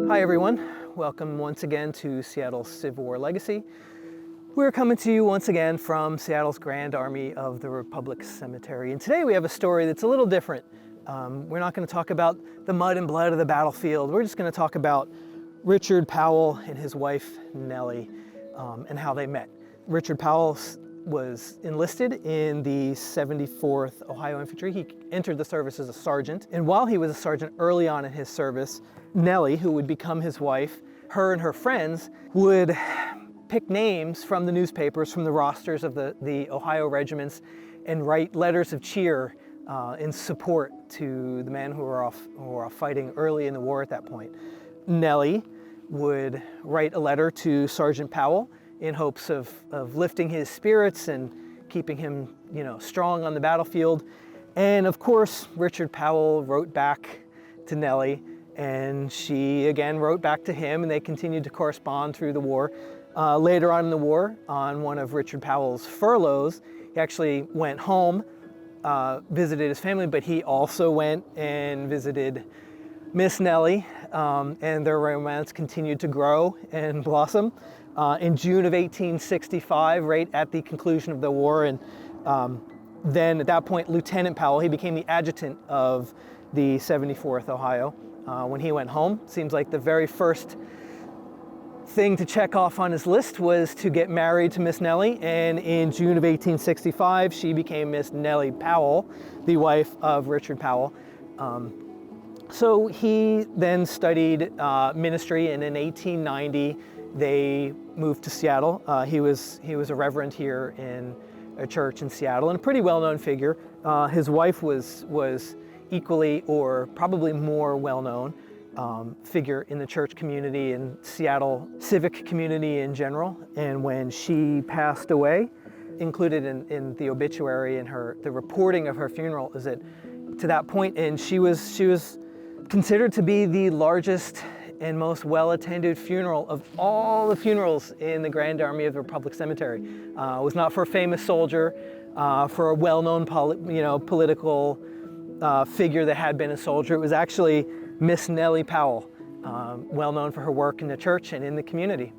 Hi everyone, welcome once again to Seattle's Civil War Legacy. We're coming to you once again from Seattle's Grand Army of the Republic Cemetery, and today we have a story that's a little different. We're not going to talk about the mud and blood of the battlefield. We're just going to talk about Richard Powell and his wife Nellie and how they met. Richard Powell was enlisted in the 74th Ohio Infantry. He entered the service as a sergeant, and while he was a sergeant early on in his service, Nellie, who would become his wife, her and her friends would pick names from the newspapers, from the rosters of the Ohio regiments, and write letters of cheer in support to the men who were off fighting early in the war at that point. Nellie would write a letter to Sergeant Powell in hopes of lifting his spirits and keeping him, strong on the battlefield. And of course, Richard Powell wrote back to Nellie, and she again wrote back to him, and they continued to correspond through the war. Later on in the war, on one of Richard Powell's furloughs, he actually went home, visited his family, but he also went and visited Miss Nellie, and their romance continued to grow and blossom. In June of 1865, right at the conclusion of the war, and then at that point, Lieutenant Powell, he became the adjutant of the 74th Ohio. When he went home, seems like the very first thing to check off on his list was to get married to Miss Nellie, and in June of 1865, she became Miss Nellie Powell, the wife of Richard Powell. So he then studied ministry, and in 1890, they moved to Seattle. He was a reverend here in a church in Seattle, and a pretty well-known figure. His wife was equally or probably more well-known figure in the church community and Seattle civic community in general. And when she passed away, included in the obituary and the reporting of her funeral is to that point, and she was considered to be the largest and most well-attended funeral of all the funerals in the Grand Army of the Republic Cemetery. It was not for a famous soldier, for a well-known political figure that had been a soldier. It was actually Miss Nellie Powell, well known for her work in the church and in the community.